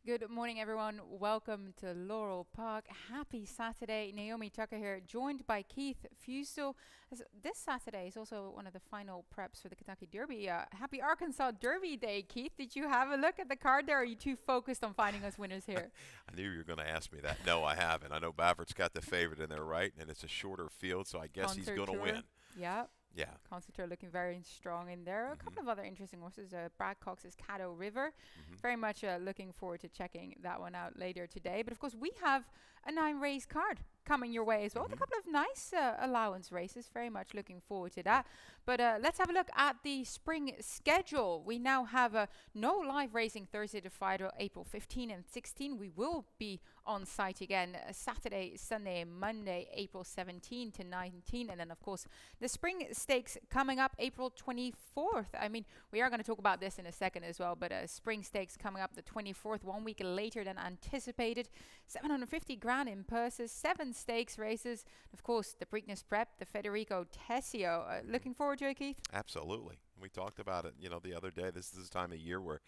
Good morning, everyone. Welcome to Laurel Park. Happy Saturday. Naomi Tucker here, joined by Keith Fusel. This Saturday is also one of the final preps for the Kentucky Derby. Happy Arkansas Derby Day, Keith. Did you have a look at the card there? Or are you too focused on finding us winners here? I knew you were going to ask me that. No, I haven't. I know Baffert's got the favorite in there, right? And it's a shorter field, so I guess he's Concert going to Tour. win. Yeah. Yeah. Concert Tour looking very strong in there. A couple of other interesting horses. Brad Cox's Caddo River. Very much looking forward to checking that one out later today. But of course, we have a 9-race card coming your way as well. With a couple of nice allowance races. Very much looking forward to that. But let's have a look at the spring schedule. We now have no live racing Thursday to Friday, April 15 and 16. We will be on site again Saturday, Sunday, Monday, April 17 to 19. And then, of course, the spring stakes coming up April 24th. I mean, we are going to talk about this in a second as well, but spring stakes coming up the 24th, 1 week later than anticipated. 750 grand in purses, 7 stakes races. Of course, the Preakness Prep, the Federico Tessio. Looking forward to it, Keith? Absolutely. We talked about it, the other day. This is the time of year where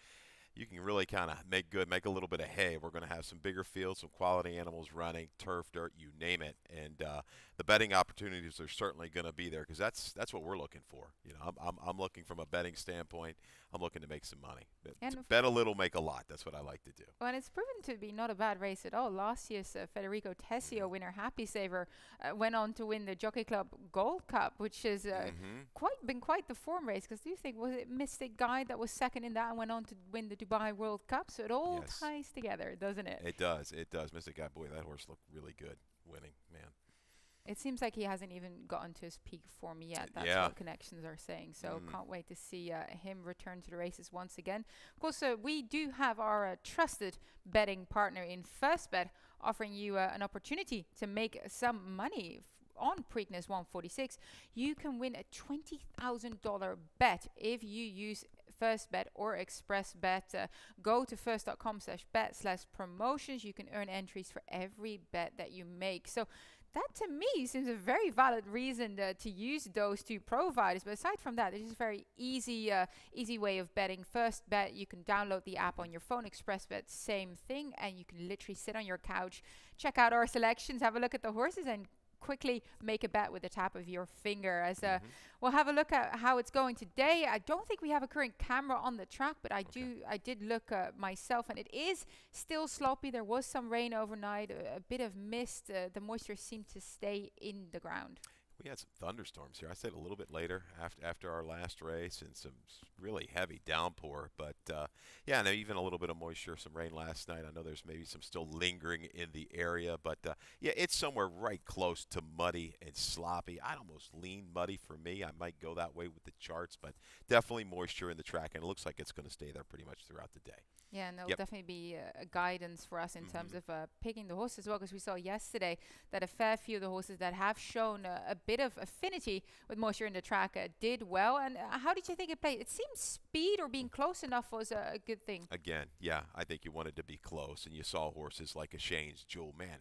you can really kind of make a little bit of hay. We're going to have some bigger fields, some quality animals running, turf, dirt, you name it. And the betting opportunities are certainly going to be there because that's what we're looking for. I'm looking from a betting standpoint. I'm looking to make some money. To bet a little, make a lot. That's what I like to do. Well, and it's proven to be not a bad race at all. Last year's Federico Tessio winner, Happy Saver, went on to win the Jockey Club Gold Cup, which has been quite the form race. Because do you think, was it Mystic Guide that was second in that and went on to win the Dubai World Cup? So it all ties together, doesn't it? It does. It does. Mystic Guide, boy, that horse looked really good winning, man. It seems like he hasn't even gotten to his peak form yet. That's what connections are saying. So can't wait to see him return to the races once again. Of course, we do have our trusted betting partner in First Bet offering you an opportunity to make some money on Preakness 146. You can win a $20,000 bet if you use First Bet or Express Bet. Go to first.com/bet/promotions. You can earn entries for every bet that you make. So that to me seems a very valid reason to use those two providers. But aside from that, it's just a very easy way of betting. First Bet, you can download the app on your phone. Express Bet, same thing. And you can literally sit on your couch, check out our selections, have a look at the horses, and quickly make a bet with the tap of your finger. As we'll have a look at how it's going today. I don't think we have a current camera on the track, but I did look myself, and it is still sloppy. There was some rain overnight, a bit of mist. The moisture seemed to stay in the ground. We had some thunderstorms here. I said a little bit later after our last race and some really heavy downpour. But, and even a little bit of moisture, some rain last night. I know there's maybe some still lingering in the area. But, it's somewhere right close to muddy and sloppy. I'd almost lean muddy for me. I might go that way with the charts. But definitely moisture in the track, and it looks like it's going to stay there pretty much throughout the day. Yeah, and it'll definitely be a guidance for us in terms of picking the horses as well, because we saw yesterday that a fair few of the horses that have shown a bit of affinity with moisture in the track did well. And how did you think it played? It seemed speed or being close enough was a good thing. Again, yeah, I think you wanted to be close, and you saw horses like a Shane's Jewel. Man,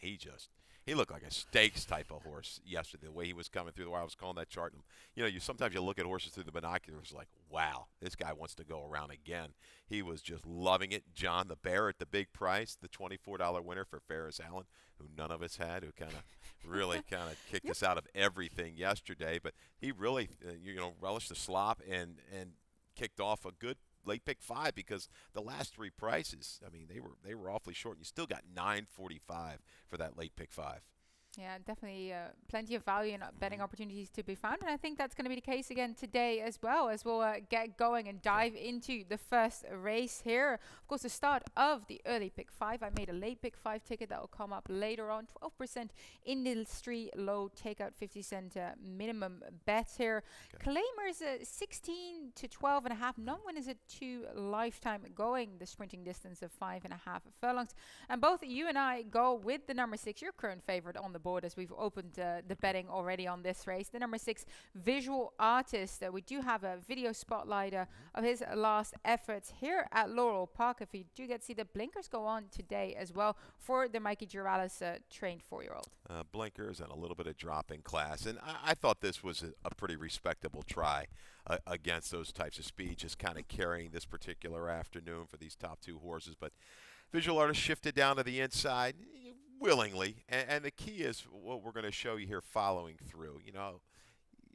he looked like a stakes type of horse yesterday. The way he was coming through the wire, I was calling that chart. And, you sometimes you look at horses through the binoculars like, wow, this guy wants to go around again. He was just loving it. John the Bear at the big price, the $24 winner for Ferris Allen, who none of us had, who really kicked us out of everything yesterday. But he really, relished the slop and kicked off a good late pick 5 because the last 3 prices, I mean, they were awfully short. And you still got $9.45 for that late pick 5. Yeah, definitely plenty of value and betting opportunities to be found. And I think that's going to be the case again today as well, as we'll get going and dive into the first race here. Of course, the start of the early pick 5. I made a late pick 5 ticket that will come up later on. 12% industry low takeout, 50-cent minimum bets here. Okay. Claimers 16 to 12.5. Non-winners at 2 lifetime going the sprinting distance of 5.5 furlongs. And both you and I go with the number 6, your current favorite on the board, as we've opened the betting already on this race. The number 6 visual artist. We do have a video spotlight of his last efforts here at Laurel Park. If you do get to see the blinkers go on today as well for the Mikey Juralis trained 4-year-old. Blinkers and a little bit of drop in class. And I thought this was a pretty respectable try against those types of speed, just kind of carrying this particular afternoon for these top 2 horses. But Visual artist shifted down to the inside willingly, and the key is what we're going to show you here following through.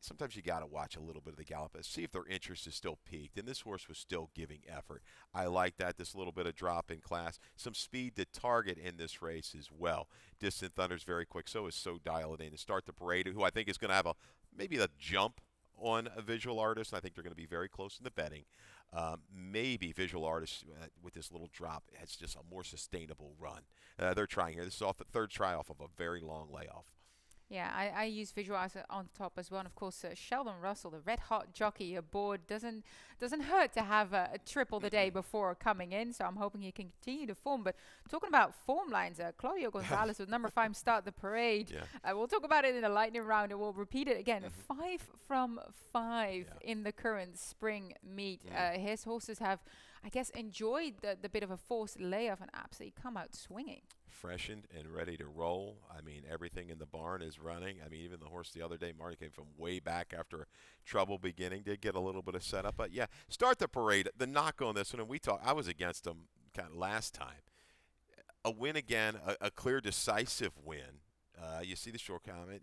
Sometimes you got to watch a little bit of the gallop and see if their interest is still peaked. And this horse was still giving effort. I like that. This little bit of drop in class. Some speed to target in this race as well. Distant Thunder's very quick. So is So Dial It In. To start the parade, who I think is going to have maybe a jump on a Visual Artist. I think they're going to be very close in the betting. Maybe Visual Artists with this little drop has just a more sustainable run. They're trying here. This is off the third try off of a very long layoff. Yeah, I use Visualizer on top as well. And of course, Sheldon Russell, the red hot jockey aboard, doesn't hurt to have a triple the day before coming in. So I'm hoping he can continue to form. But talking about form lines, Claudio Gonzalez with number 5 start the parade. Yeah. We'll talk about it in the lightning round, and we'll repeat it again. 5 from 5 in the current spring meet. His horses have, I guess, enjoyed the bit of a forced layoff and absolutely come out swinging. Freshened and ready to roll. I mean, everything in the barn is running. I mean, even the horse the other day, Marty, came from way back after trouble beginning. Did get a little bit of setup, but yeah, start the parade. The knock on this one, and I was against him kind of last time. A win again, a clear, decisive win. You see the short comment,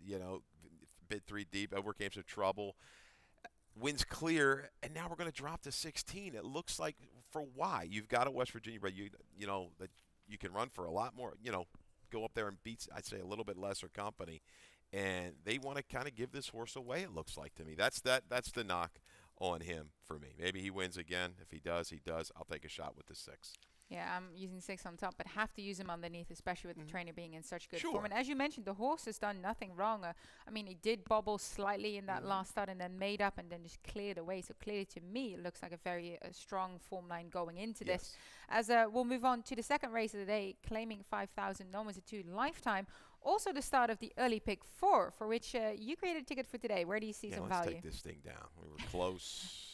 bid 3 deep, overcame some trouble. Wins clear, and now we're going to drop to 16. It looks like for why? You've got a West Virginia bred, that you can run for a lot more, go up there and beat, I'd say, a little bit lesser company. And they want to kind of give this horse away, it looks like to me. That's the knock on him for me. Maybe he wins again. If he does, he does. I'll take a shot with the 6. Yeah, I'm using 6 on top, but have to use him underneath, especially with the trainer being in such good Sure. form. And as you mentioned, the horse has done nothing wrong. I mean, he did bobble slightly in that last start and then made up and then just cleared away. So clearly, to me, it looks like a very strong form line going into this. As we'll move on to the second race of the day, claiming 5,000 numbers to lifetime. Also the start of the early pick 4, for which you created a ticket for today. Where do you see some let's value? take this thing down. We were close.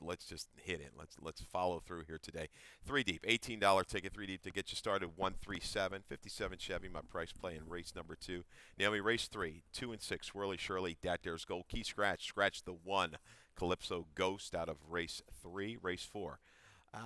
Let's just hit it. Let's follow through here today. 3 deep, $18 ticket, 3 deep to get you started. 137, 57 Chevy. My price play in race number 2. Naomi, race 3, 2 and 6. Swirly Shirley, Dat Dare's Gold. Key scratch the 1. Calypso Ghost out of race 3. Race 4.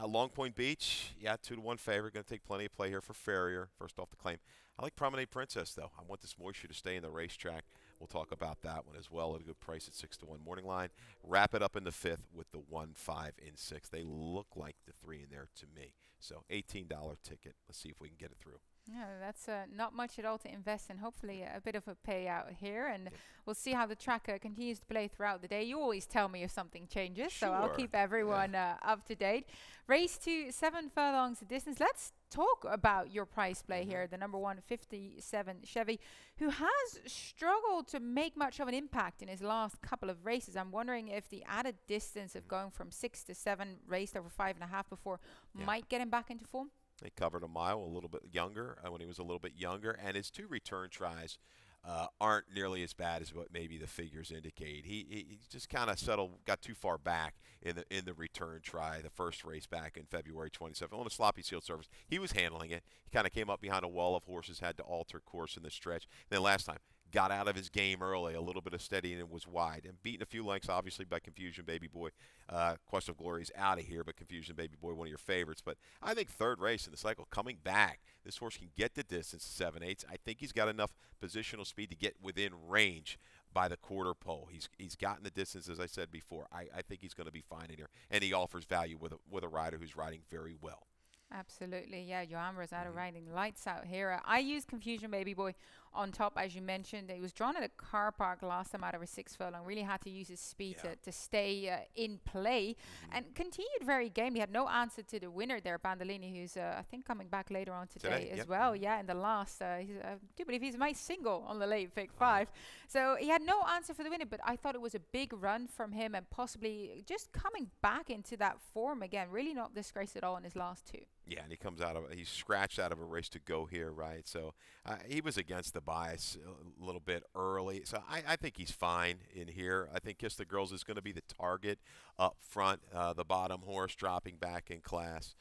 Long Point Beach, 2-1 favorite. Going to take plenty of play here for Farrier. First off the claim. I like Promenade Princess, though. I want this moisture to stay in the racetrack. We'll talk about that one as well at a good price at 6-1 morning line. Wrap it up in the 5th with the 1, 5, and 6. They look like the 3 in there to me. So $18 ticket. Let's see if we can get it through. No, that's not much at all to invest in. Hopefully a bit of a payout here, and we'll see how the track continues to play throughout the day. You always tell me if something changes, so I'll keep everyone up to date. Race 2, 7 furlongs distance. Let's talk about your price play here. The number 1, 57 Chevy, who has struggled to make much of an impact in his last couple of races. I'm wondering if the added distance of going from 6 to 7, raced over 5.5 before, might get him back into form. He covered a mile a little bit younger when he was a little bit younger, and his 2 return tries aren't nearly as bad as what maybe the figures indicate. He just kind of got too far back in the return try, the first race back in February 27th on a sloppy field surface. He was handling it. He kind of came up behind a wall of horses, had to alter course in the stretch. Then last time, got out of his game early, a little bit of steadying and was wide. And beaten a few lengths, obviously, by Confusion Baby Boy. Quest of Glory is out of here, but Confusion Baby Boy, one of your favorites. But I think third race in the cycle, coming back, this horse can get the distance to 7/8. I think he's got enough positional speed to get within range by the quarter pole. He's gotten the distance, as I said before. I think he's going to be fine in here. And he offers value with a rider who's riding very well. Absolutely, yeah. Johanbra's out of riding lights out here. I used Confusion Baby Boy on top, as you mentioned. He was drawn at a car park last time out of a 6 furlong. Really had to use his speed to stay in play and continued very game. He had no answer to the winner there, Bandolini, who's I think coming back later on today as well. Yeah, in the last, I do believe he's my single on the late pick 5. So he had no answer for the winner, but I thought it was a big run from him and possibly just coming back into that form again. Really not disgraced at all in his last 2. Yeah, and he's scratched out of a race to go here, right? So he was against the bias a little bit early. So I think he's fine in here. I think Kiss the Girls is going to be the target up front. The bottom horse dropping back in class.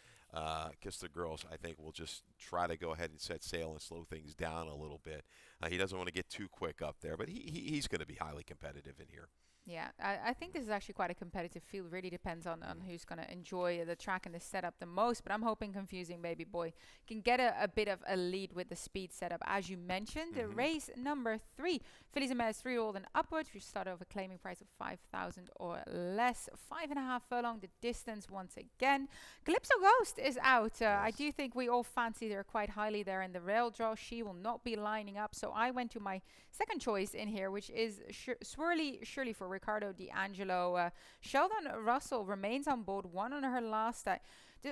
Kiss the Girls, I think, will just try to go ahead and set sail and slow things down a little bit. He doesn't want to get too quick up there, but he's going to be highly competitive in here. Yeah, I think this is actually quite a competitive field. Really depends on Mm-hmm. who's going to enjoy the track and the setup the most. But I'm hoping Confusing Baby Boy can get a bit of a lead with the speed setup. As you mentioned, the Mm-hmm. race number three, Fillies and Mares 3-year-old and upwards. We start off a claiming price of 5,000 or less. 5.5 furlong the distance once again. Calypso Ghost is out. I Yes. do think we all fancy her quite highly there in the rail draw. She will not be lining up. So I went to my second choice in here, which is Swirly Shirley for Ricardo D'Angelo. Sheldon Russell remains on board, won on her last.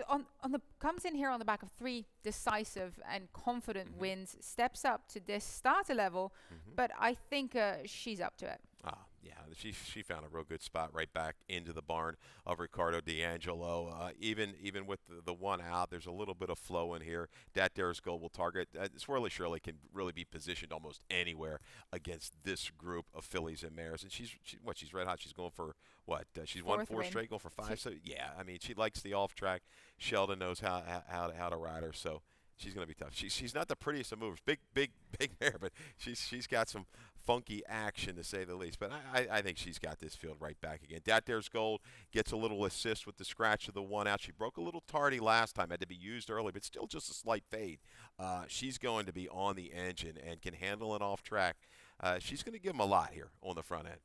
On the comes in here on the back of three decisive and confident Mm-hmm. wins, steps up to this starter level, Mm-hmm. but I think she's up to it. Yeah, she found a real good spot right back into the barn of Ricardo D'Angelo. Even with the one out, there's a little bit of flow in here. Dat Dare's goal will target. Swirly Shirley can really be positioned almost anywhere against this group of fillies and mares. And she's red hot. She's going for what? She's won Fourth four win. straight, going for five. So yeah, I mean she likes the off track. Sheldon knows how to ride her. So she's going to be tough. She's not the prettiest of movers. Big mare, but she's got some funky action to say the least. But I think she's got this field right back again. Dat Dare's Gold gets a little assist with the scratch of the one out. She broke a little tardy last time, had to be used early, but still just a slight fade. She's going to be on the engine and can handle it off track. She's going to give them a lot here on the front end.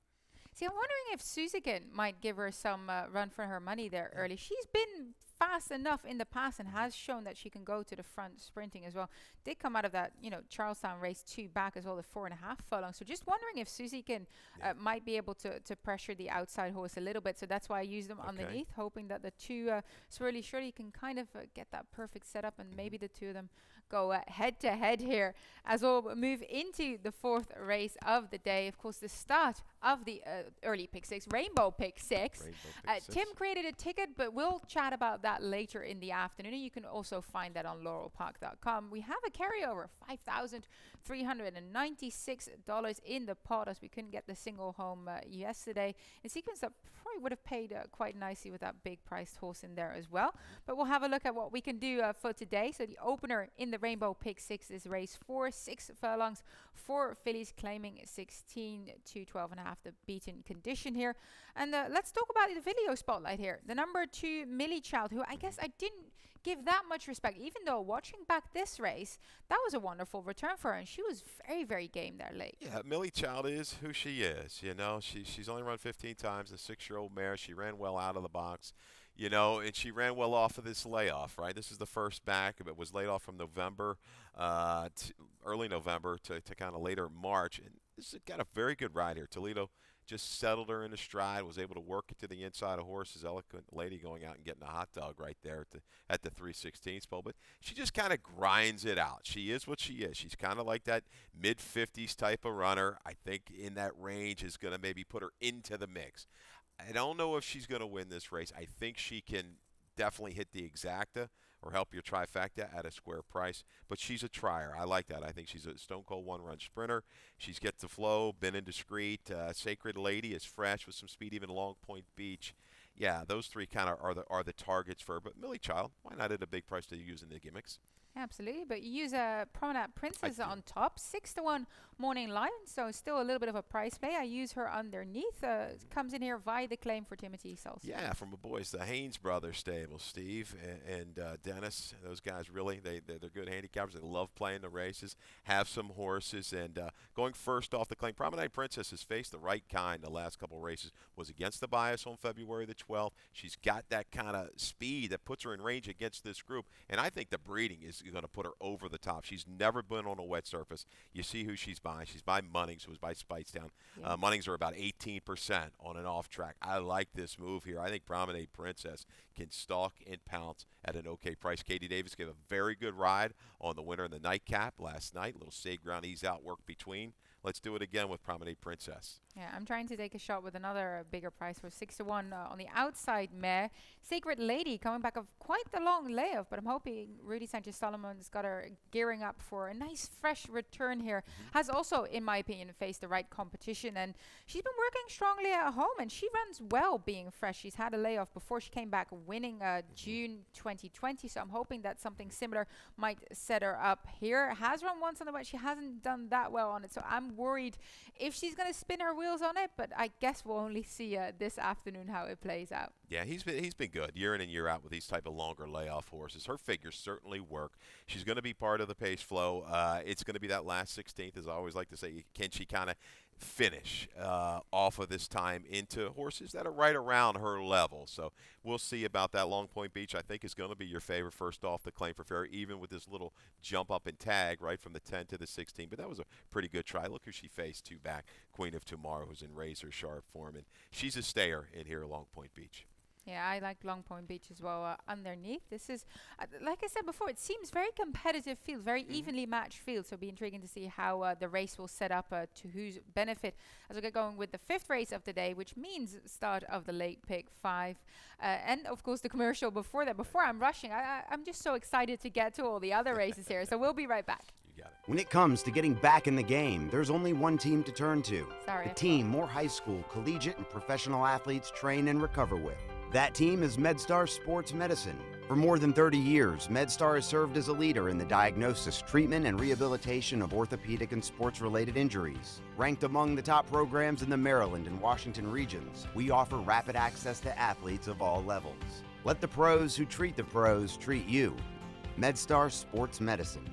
See, I'm wondering if Suzikin might give her some run for her money there early. She's been fast enough in the past and has shown that she can go to the front sprinting as well. Did come out of that, Charlestown race 2 back as well, the 4.5 furlong. So just wondering if Suzikin Yeah. might be able to pressure the outside horse a little bit. So that's why I use them Okay. underneath, hoping that the two Swirly Shirley can kind of get that perfect setup and Mhm. maybe the two of them go head to head here as we'll move into the fourth race of the day. Of course, the start of the early pick six, Rainbow pick six. Rainbow pick Tim six. created a ticket, but we'll chat about that later in the afternoon. And you can also find that on laurelpark.com. We have a carryover, $5,396 in the pot as we couldn't get the single home yesterday. A sequence that probably would have paid quite nicely with that big priced horse in there as well. But we'll have a look at what we can do for today. So the opener in the Rainbow Pick 6 is race 4, 6 furlongs, 4 fillies claiming 16 to 12.5, the beaten condition here. And let's talk about the video spotlight here. The number 2, Millie Child, who I guess I didn't give that much respect, even though watching back this race, that was a wonderful return for her. And she was very, very game there late. Yeah, Millie Child is who she is. She's only run 15 times, a 6-year-old mare. She ran well out of the box, and she ran well off of this layoff, right? This is the first back, but was laid off from November, early November to kind of later March. And this has got a very good ride here. Toledo just settled her in a stride, was able to work it to the inside of horses. Eloquent lady going out and getting a hot dog right there at the 3/16 pole. But she just kind of grinds it out. She is what she is. She's kind of like that mid-50s type of runner. I think in that range is going to maybe put her into the mix. I don't know if she's going to win this race. I think she can definitely hit the exacta or help your trifecta at a square price. But she's a trier. I like that. I think she's a stone cold one-run sprinter. She's get the flow, been indiscreet. Sacred Lady is fresh with some speed, even Long Point Beach. Yeah, those three kind of are the targets for her. But Millie Child, why not at a big price to use in the gimmicks? Absolutely, but you use a Promenade I Princess do. on top, 6-1 Morning Lion, so still a little bit of a price play. I use her underneath. Comes in here via the claim for Timothy Sells. Yeah, from the boys, the Haynes brothers stable, Steve and Dennis. Those guys really, they're good handicappers. They love playing the races, have some horses, and going first off the claim. Promenade Princess has faced the right kind the last couple races. Was against the bias on February the 12th. She's got that kind of speed that puts her in range against this group, and I think the breeding is going to put her over the top. She's never been on a wet surface. You see who she's by. She's by Munnings, who was by Spitestown. Yeah. Munnings are about 18% on an off track. I like this move here. I think Promenade Princess can stalk and pounce at an okay price. Katie Davis gave a very good ride on the winner in the nightcap last night. Little save ground, ease out work between. Let's do it again with Promenade Princess. Yeah, I'm trying to take a shot with another bigger price for 6-1 on the outside mare. Sacred Lady coming back of quite the long layoff, but I'm hoping Rudy Sanchez Solomon's got her gearing up for a nice fresh return here. Has also, in my opinion, faced the right competition, and she's been working strongly at home, and she runs well being fresh. She's had a layoff before she came back winning June 2020, so I'm hoping that something similar might set her up here. Has run once on the wet. She hasn't done that well on it, so I'm I'm worried if she's going to spin her wheels on it, but I guess we'll only see this afternoon how it plays out. Yeah, he's been good year in and year out with these type of longer layoff horses. Her figures certainly work. She's going to be part of the pace flow. It's going to be that last 16th, as I always like to say. Can she kind of finish off of this time into horses that are right around her level? So we'll see about that. Long Point Beach, I think, is going to be your favorite first off the claim for fair, even with this little jump up in tag right from the 10 to the 16. But that was a pretty good try. Look who she faced, two back. Queen of Tomorrow, who's in razor sharp form, and she's a stayer in here at Long Point Beach. Yeah, I like Long Point Beach as well. Underneath, this is, like I said before, it seems very competitive field, very evenly matched field. So it'll be intriguing to see how the race will set up to whose benefit as we get going with the fifth race of the day, which means start of the late pick 5. And of course the commercial before that. Before I'm rushing, I'm just so excited to get to all the other races here. So we'll be right back. You got it. When it comes to getting back in the game, there's only one team to turn to. Sorry, The team more high school, collegiate, and professional athletes train and recover with. That team is MedStar Sports Medicine. For more than 30 years, MedStar has served as a leader in the diagnosis, treatment, and rehabilitation of orthopedic and sports-related injuries. Ranked among the top programs in the Maryland and Washington regions, we offer rapid access to athletes of all levels. Let the pros who treat the pros treat you. MedStar Sports Medicine.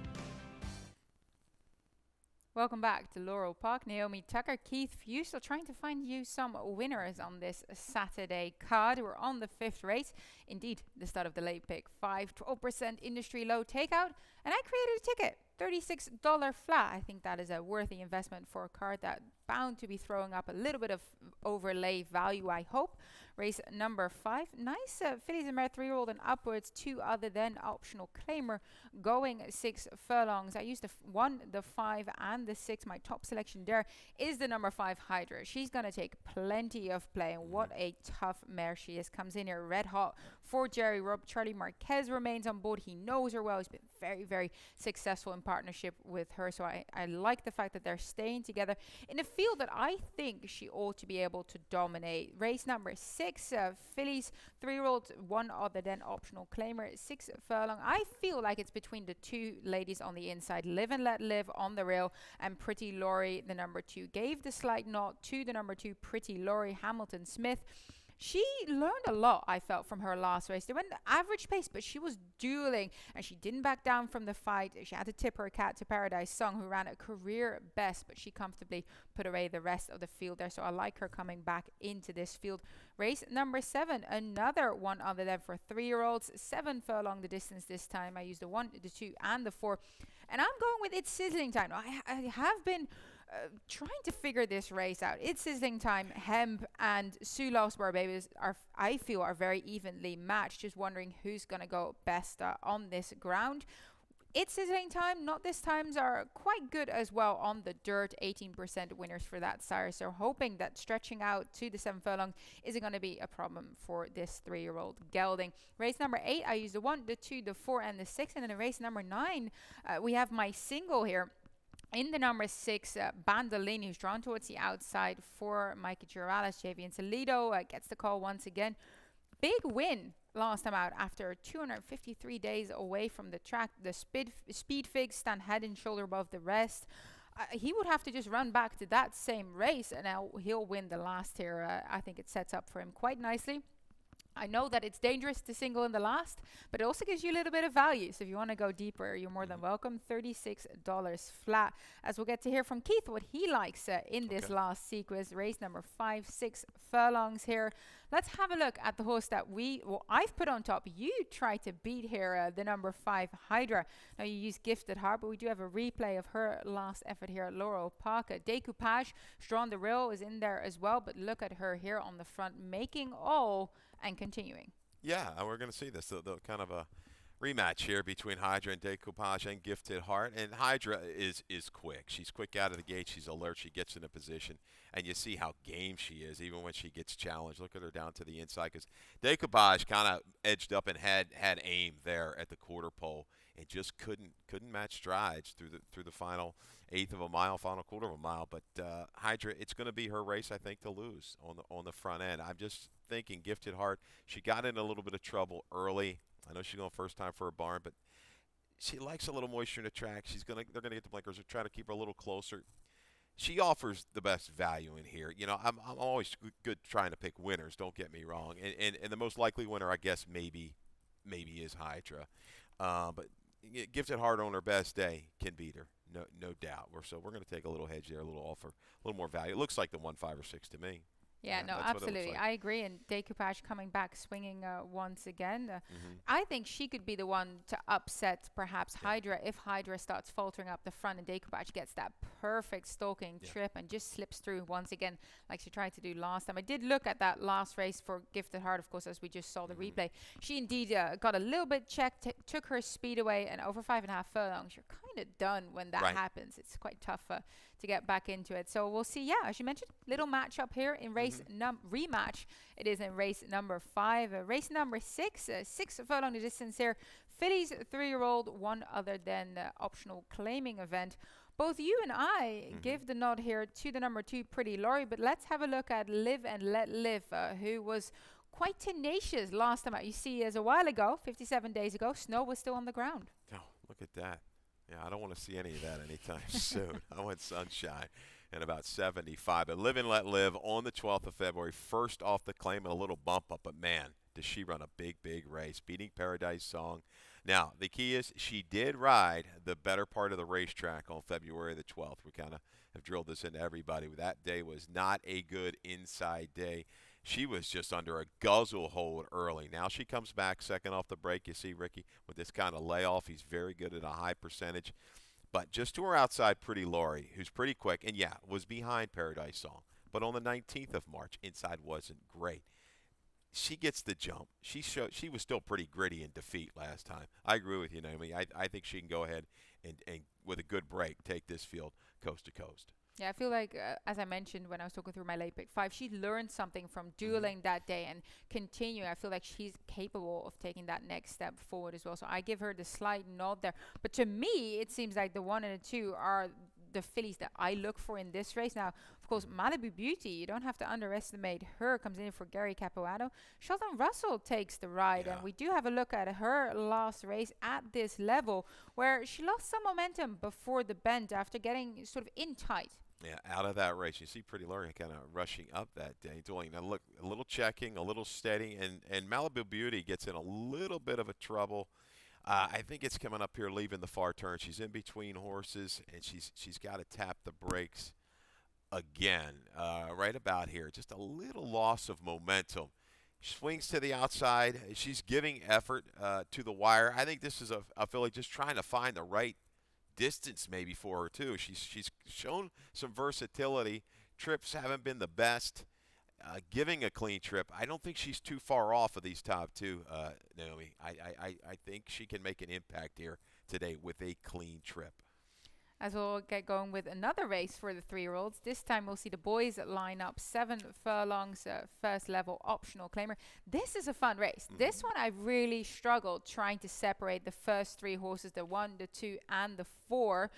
Welcome back to Laurel Park. Naomi Tucker, Keith Few, still trying to find you some winners on this Saturday card. We're on the fifth race. Indeed, the start of the late pick 5, 12% industry low takeout. And I created a ticket, $36 flat. I think that is a worthy investment for a card that bound to be throwing up a little bit of overlay value, I hope. Race number 5. Nice fillies and mare 3-year-old and upwards. 2 other than optional claimer going 6 furlongs. I used the 1, the 5, and the 6. My top selection there is the number 5 Hydra. She's going to take plenty of play, and what a tough mare she is. Comes in here red hot for Jerry Rubb. Charlie Marquez remains on board. He knows her well. He's been very, very successful in partnership with her. So I like the fact that they're staying together in a field that I think she ought to be able to dominate. Race number 6, fillies, 3-year-old, 1 other than optional claimer, 6 furlong. I feel like it's between the 2 ladies on the inside, Live and Let Live on the rail, and Pretty Laurie, the number 2. Gave the slight nod to the number 2, Pretty Laurie. Hamilton Smith. She learned a lot, I felt, from her last race. They went average pace, but she was dueling, and she didn't back down from the fight. She had to tip her cat to Paradise Song, who ran a career best, but she comfortably put away the rest of the field there. So I like her coming back into this field. Race number 7, another 1 other than for 3-year-olds. 7 furlong the distance this time. I used the 1, the 2, and the 4. And I'm going with It's Sizzling Time. I have been trying to figure this race out. It's Sizzling Time, Hemp, and Sue Loves Barbados are, I feel, are very evenly matched. Just wondering who's going to go best on this ground. It's Sizzling Time, Not This Times are quite good as well on the dirt. 18% winners for that sire. So hoping that stretching out to the 7 furlong isn't going to be a problem for this 3-year-old gelding. Race number 8, I used the 1, the 2, the 4, and the 6. And then in race number 9, we have my single here. In the number 6, Bandolini, who's drawn towards the outside for Mikey Girales. Javian Salido gets the call once again. Big win last time out after 253 days away from the track. The speed figs stand head and shoulder above the rest. He would have to just run back to that same race, and now he'll win the last here. I think it sets up for him quite nicely. I know that it's dangerous to single in the last, but it also gives you a little bit of value. So if you want to go deeper, you're more than welcome. $36 flat. As we'll get to hear from Keith what he likes in this last sequence. Race number 5, 6 furlongs here. Let's have a look at the horse that I've put on top. You try to beat here, the number 5 Hydra. Now you use Gifted Heart, but we do have a replay of her last effort here at Laurel Park. Decoupage, Strawn the Rill is in there as well, but look at her here on the front, making all and continuing. Yeah, we're going to see this. The kind of a rematch here between Hydra and Decoupage and Gifted Heart. And Hydra is quick. She's quick out of the gate. She's alert. She gets in a position. And you see how game she is, even when she gets challenged. Look at her down to the inside, because Decoupage kind of edged up and had aim there at the quarter pole and just couldn't match strides through the final eighth of a mile, final quarter of a mile. But Hydra, it's going to be her race, I think, to lose on the front end. I'm just thinking Gifted Heart. She got in a little bit of trouble early. I know she's going first time for a barn, but she likes a little moisture in the track. They're gonna get the blinkers. They're trying to keep her a little closer. she offers the best value in here. You know, I'm always good trying to pick winners. Don't get me wrong. And the most likely winner, I guess, maybe is Hydra, but it gives it hard on her best day can beat her. No doubt. We're going to take a little hedge there, a little offer, a little more value. It looks like the 1, 5, or 6 to me. Yeah, no, That's what it looks absolutely. like. I agree. And Decoupage coming back swinging once again. Hmm. I think she could be the one to upset perhaps Yeah. Hydra if Hydra starts faltering up the front and Decoupage gets that perfect stalking Yeah. trip and just slips through once again like she tried to do last time. I did look at that last race for Gifted Heart, of course, as we just saw the Hmm. replay. She indeed got a little bit checked, took her speed away, and over 5.5 furlongs, you're kind of done when that Right. happens. It's quite tough to get back into it. So we'll see. Yeah, as you mentioned, little matchup here in race rematch. It is in race number 5. Race number 6, 6 furlong the distance here. Fillies 3-year-old, one other than optional claiming event. Both you and I give the nod here to the number 2, Pretty Laurie, but let's have a look at Live and Let Live, who was quite tenacious last time out. You see, as a while ago, 57 days ago, snow was still on the ground. Oh, look at that. Yeah, I don't want to see any of that anytime soon. I want sunshine and about 75. But Live and Let Live on the 12th of February, first off the claim and a little bump up. But, man, does she run a big race, beating Paradise Song. Now, the key is she did ride the better part of the racetrack on February the 12th. We kind of have drilled this into everybody. That day was not a good inside day. She was just under a guzzle hold early. Now she comes back second off the break. You see Ricky with this kind of layoff. He's very good at a high percentage. But just to her outside, Pretty Laurie, who's pretty quick, and yeah, was behind Paradise Song. But on the 19th of March, inside wasn't great. She gets the jump. She was still pretty gritty in defeat last time. I agree with you, Naomi. I think she can go ahead and with a good break, take this field coast to coast. Yeah, I feel like, as I mentioned when I was talking through my late pick 5, she learned something from dueling that day and continuing. I feel like she's capable of taking that next step forward as well. So I give her the slight nod there. But to me, it seems like the 1 and the 2 are the fillies that I look for in this race. Now, of course, Malibu Beauty, you don't have to underestimate her, comes in for Gary Capuano. Sheldon Russell takes the ride, and we do have a look at her last race at this level where she lost some momentum before the bend after getting sort of in tight. Yeah, out of that race. You see Pretty Laurie kind of rushing up that day, doing a little checking, a little steady, and Malibu Beauty gets in a little bit of a trouble. I think it's coming up here, leaving the far turn. She's in between horses, and she's got to tap the brakes again, right about here. Just a little loss of momentum. Swings to the outside. She's giving effort to the wire. I think this is a filly just trying to find the right distance maybe for her too. She's shown some versatility. Trips haven't been the best. Giving a clean trip, I don't think she's too far off of these top 2, Naomi. I think she can make an impact here today with a clean trip. As we'll get going with another race for the 3-year-olds. This time we'll see the boys line up 7 furlongs, first level optional claimer. This is a fun race. This one I really struggled trying to separate the first 3 horses, the 1, the 2, and the 4.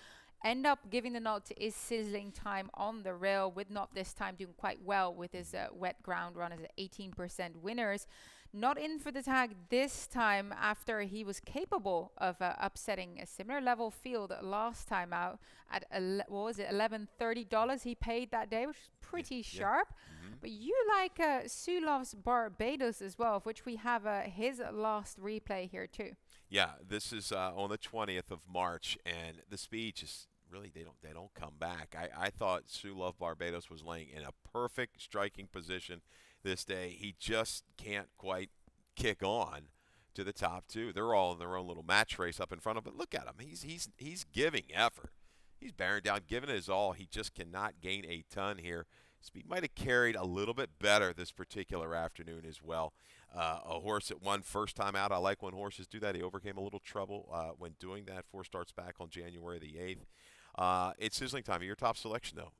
End up giving the nod to Is Sizzling Time on the rail, with Not this time doing quite well with his wet ground runners at 18% winners. Not in for the tag this time after he was capable of upsetting a similar level field last time out at, what was it, $11.30 he paid that day, which is pretty sharp. But you like Sue Loves Barbados as well, of which we have his last replay here too. Yeah, this is on the 20th of March, and the speed just really they don't come back. I thought Sue Love Barbados was laying in a perfect striking position this day. He just can't quite kick on to the top 2. They're all in their own little match race up in front of him. But look at him. He's giving effort. He's bearing down, giving it his all. He just cannot gain a ton here. Speed might have carried a little bit better this particular afternoon as well. A horse that won first time out. I like when horses do that. He overcame a little trouble when doing that. 4 starts back on January the 8th. It's Sizzling Time. Your top selection, though.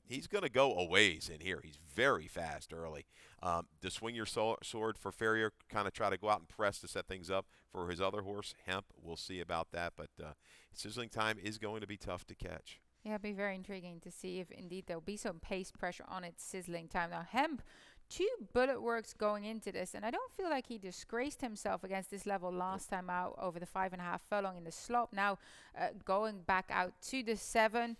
He's going to go a ways in here. He's very fast early. To swing your sword for Ferrier, kind of try to go out and press to set things up for his other horse, Hemp. We'll see about that. But Sizzling Time is going to be tough to catch. Yeah, it'll be very intriguing to see if indeed there'll be some pace pressure on its Sizzling Time. Now, Hemp, 2 bullet works going into this, and I don't feel like he disgraced himself against this level last time out over the 5.5 furlong in the slop. Now, going back out to the 7.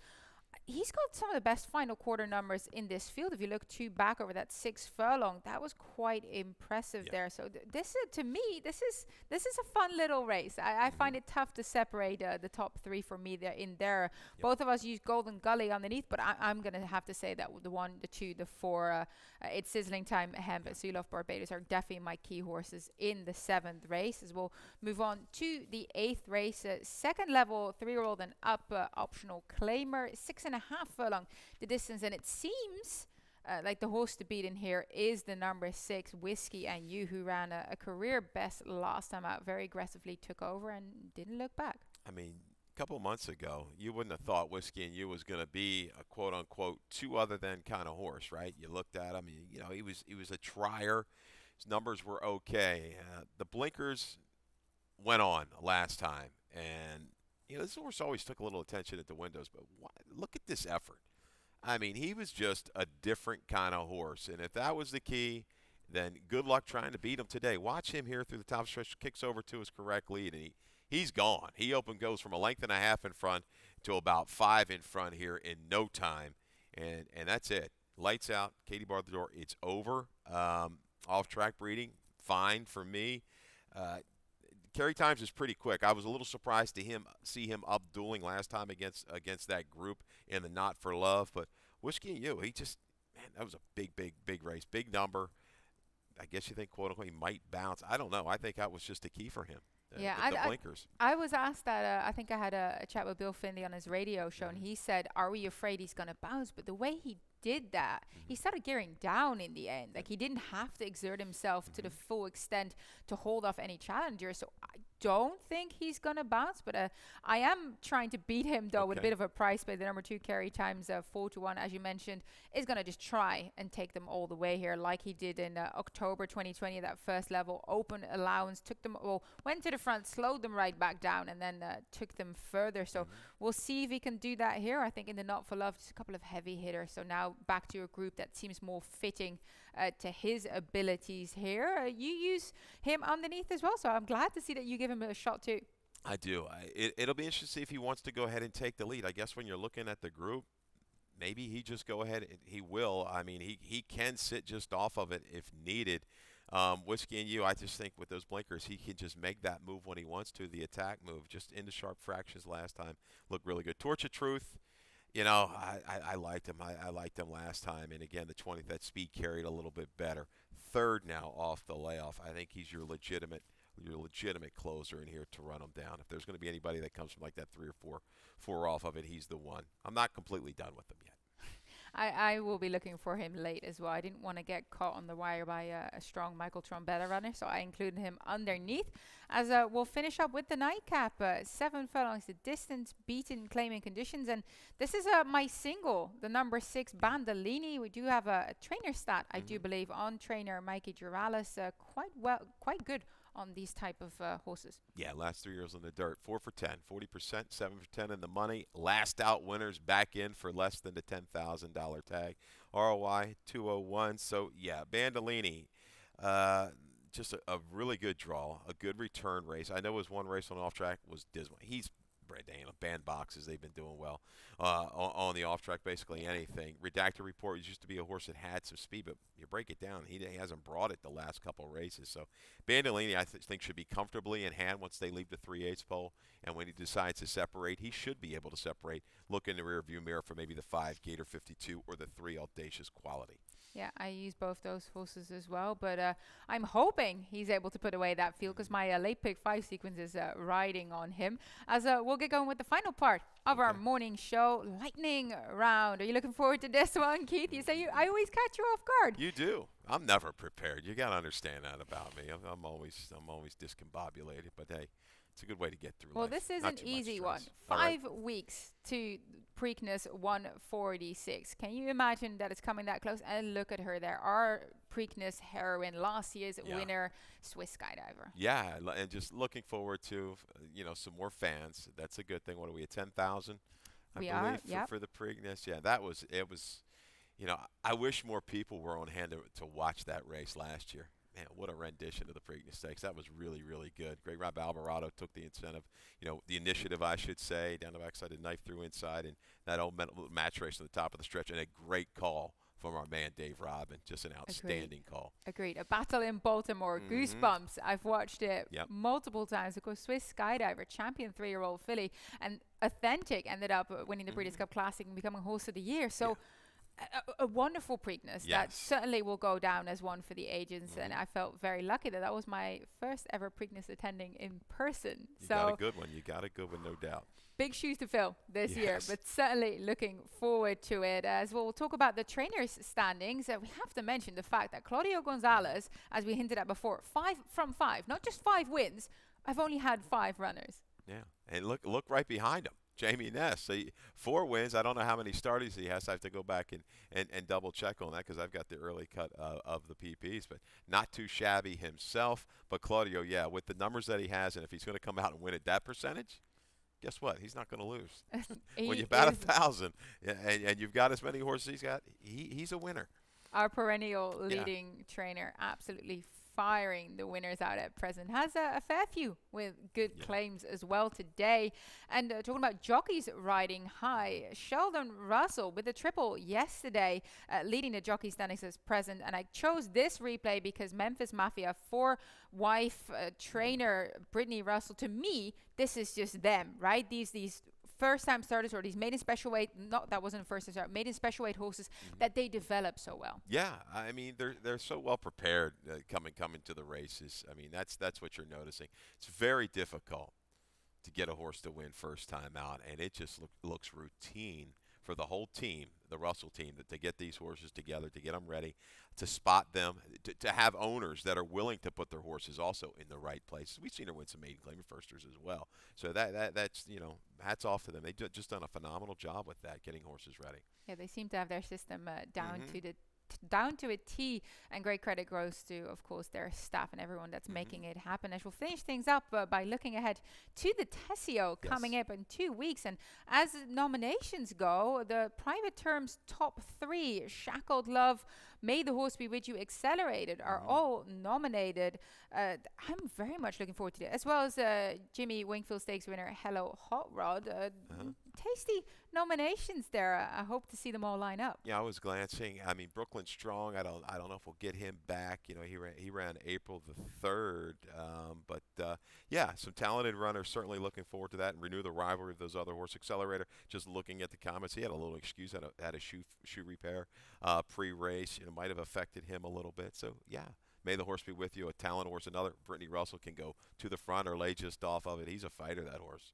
he's got some of the best final quarter numbers in this field. If you look back over that 6 furlong, that was quite impressive there. So this is, to me, this is a fun little race. I find it tough to separate the top 3 for me there in there. Both of us use Golden Gully underneath, but I'm gonna have to say that the 1, the 2, the 4, It's Sizzling Time, Hemp, So You Love Barbados are definitely my key horses in the 7th race. As we'll move on to the 8th race, second level 3-year-old and up optional claimer, 6.5 furlong the distance, and it seems like the horse to beat in here is the number 6 Whiskey and You, who ran a career best last time out, very aggressively took over and didn't look back. I mean, a couple months ago, you wouldn't have thought Whiskey and You was going to be a quote unquote two other than kind of horse, right? You looked at him, you know, he was a trier. His numbers were okay. The blinkers went on last time, and you know, this horse always took a little attention at the windows, but look at this effort. I mean, he was just a different kind of horse, and if that was the key, then good luck trying to beat him today. Watch him here through the top stretch, kicks over to his correct lead, and he's gone. He goes from a length and a half in front to about 5 in front here in no time, and that's it. Lights out. Katie barred the door. It's over. Off-track breeding, fine for me. Carry times is pretty quick. I was a little surprised to see him up dueling last time against that group in the Not for Love. But Whiskey and You, that was a big race, big number. I guess you think, quote unquote, he might bounce. I don't know. I think that was just a key for him. The blinkers. I was asked that. I think I had a chat with Bill Finley on his radio show, and he said, "Are we afraid he's going to bounce?" But the way he did that, he started gearing down in the end. Like, he didn't have to exert himself to the full extent to hold off any challenger. So I don't think he's going to bounce, but I am trying to beat him, though, with a bit of a price play. The number 2 carry times 4-1, as you mentioned, is going to just try and take them all the way here, like he did in October 2020, that first level open allowance, went to the front, slowed them right back down, and then took them further. So we'll see if he can do that here. I think in the Not for Love, just a couple of heavy hitters. So now back to a group that seems more fitting to his abilities here. You use him underneath as well, so I'm glad to see that you give him a shot too. I do. It'll be interesting to see if he wants to go ahead and take the lead. I guess when you're looking at the group, maybe he just go ahead and he will. I mean, he can sit just off of it if needed. Whiskey and You, I just think with those blinkers, he can just make that move when he wants to, the attack move, just into sharp fractions last time. Looked really good. Torch of Truth. You know, I liked him. I liked him last time. And, again, the 20th, that speed carried a little bit better. Third now off the layoff. I think he's your legitimate closer in here to run him down. If there's going to be anybody that comes from like that 3 or 4 off of it, he's the one. I'm not completely done with him yet. I will be looking for him late as well. I didn't want to get caught on the wire by a strong Michael Trombetta runner, so I included him underneath. As we'll finish up with the nightcap, 7 furlongs the distance, beaten claiming conditions, and this is my single, the number 6 Bandolini. We do have a trainer stat, I do believe, on trainer Mikey Duralis, quite good on these type of horses. Yeah, last 3 years on the dirt, 4 for 10, 40%, 7 for 10 in the money. Last out winners back in for less than the $10,000 tag. ROI 201. So yeah, Bandolini, just a really good draw, a good return race. I know his one race on off track was dismal. He's banned boxes. They've been doing well on the off track, basically anything. Redacted Report used to be a horse that had some speed, but you break it down, he hasn't brought it the last couple of races. So Bandolini, I think, should be comfortably in hand once they leave the 3/8 pole, and when he decides to separate, he should be able to separate. Look in the rear view mirror for maybe the 5 Gator 52 or the 3 Audacious Quality. Yeah, I use both those horses as well, but I'm hoping he's able to put away that field because my late pick 5 sequence is riding on him. As we'll get going with the final part of our morning show, lightning round. Are you looking forward to this one, Keith? You say I always catch you off guard. You do. I'm never prepared. You got to understand that about me. I'm always discombobulated, but hey, it's a good way to get through life. This is an easy one. 5 weeks to Preakness 146. Can you imagine that it's coming that close? And look at her there. Our Preakness heroine, last year's winner, Swiss skydiver. Yeah, and just looking forward to, some more fans. That's a good thing. What are we at 10,000? I believe for the Preakness. Yeah, it was, I wish more people were on hand to watch that race last year. man, what a rendition of the Preakness Stakes. That was really, really good. Great Rob Alvarado took the the initiative, I should say, down the backside, and knife through inside, and that old match race on the top of the stretch, and a great call from our man Dave Robin. Just an outstanding call. Agreed. A battle in Baltimore. Goosebumps. I've watched it multiple times. Of course, Swiss Skydiver, champion 3-year-old filly, and Authentic ended up winning the Breeders' Cup Classic and becoming Horse of the Year. So a wonderful Preakness that certainly will go down as one for the agents, and I felt very lucky that was my first ever Preakness attending in person. You got a good one. You got a good one, no doubt. Big shoes to fill this year, but certainly looking forward to it. As well, we'll talk about the trainers' standings. We have to mention the fact that Claudio Gonzalez, as we hinted at before, 5 from 5, not just 5 wins. I've only had 5 runners. Yeah, and look right behind him. Jamie Ness, 4 wins. I don't know how many starters he has. I have to go back and double check on that because I've got the early cut of the PPs, but not too shabby himself. But Claudio, with the numbers that he has, and if he's going to come out and win at that percentage, guess what? He's not going to lose. When you bat 1,000 and you've got as many horses he's got, he's a winner. Our perennial leading trainer, absolutely firing the winners out at present. Has a fair few with good claims as well today. And talking about jockeys riding high, Sheldon Russell with a triple yesterday, leading the jockey standings as present. And I chose this replay because Memphis Mafia, 4-wife trainer Brittany Russell, to me, this is just them, right? These first-time starters, or these maiden special weight, that wasn't first start, maiden special weight horses that they develop so well. Yeah, I mean they're so well prepared coming to the races. I mean that's what you're noticing. It's very difficult to get a horse to win first time out, and it just looks routine for the whole team, the Russell team, to get these horses together, to get them ready, to spot them, to have owners that are willing to put their horses also in the right places. We've seen her win some maiden claim firsters as well. So that's hats off to them. They've just done a phenomenal job with that, getting horses ready. Yeah, they seem to have their system down to a T, and great credit goes to, of course, their staff and everyone that's making it happen. As we'll finish things up by looking ahead to the Tessio coming up in 2 weeks. And as nominations go, the private terms top 3, Shackled Love, May the Horse Be With You, Accelerated, are all nominated. I'm very much looking forward to it, as well as Jimmy Wingfield Stakes winner Hello Hot Rod. Tasty nominations there. I hope to see them all line up. Yeah, I was glancing. I mean, Brooklyn Strong. I don't know if we'll get him back. He ran April the 3rd. Some talented runners. Certainly looking forward to that, and renew the rivalry of those other horse. Accelerator. Just looking at the comments, he had a little excuse. Had a shoe repair pre-race. Might have affected him a little bit. So May the Horse Be With You. A talent horse. Another Brittany Russell can go to the front or lay just off of it. He's a fighter, that horse.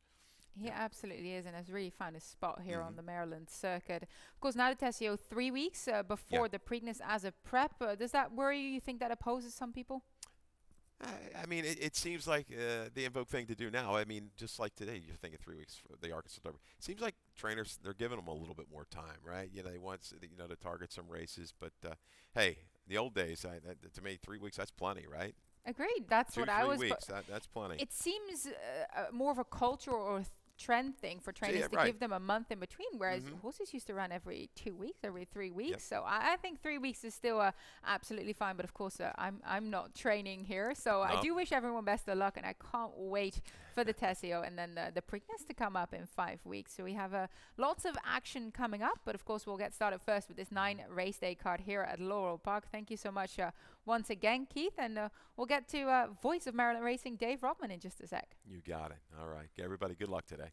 He absolutely is, and has really found his spot here on the Maryland circuit. Of course, now the Tessio, 3 weeks before the Preakness as a prep. Does that worry you? You think that opposes some people? I mean, it seems like the Invoke thing to do now. I mean, just like today, you're thinking 3 weeks for the Arkansas Derby. It seems like trainers, they're giving them a little bit more time, right? They want to target some races. But, hey, the old days, to me, 3 weeks, that's plenty, right? Agreed. That's what I was. 2 weeks, that's plenty. It seems more of a culture or trend thing for trainers to give them a month in between, whereas horses used to run every 2 weeks, every 3 weeks. So I think 3 weeks is still absolutely fine. But of course, I'm not training here, so I do wish everyone best of luck, and I can't wait for the Tessio and then the Preakness to come up in 5 weeks. So we have lots of action coming up, but of course we'll get started first with this 9 race day card here at Laurel Park. Thank you so much once again, Keith, and we'll get to Voice of Maryland Racing, Dave Rodman, in just a sec. You got it. All right, everybody, good luck today.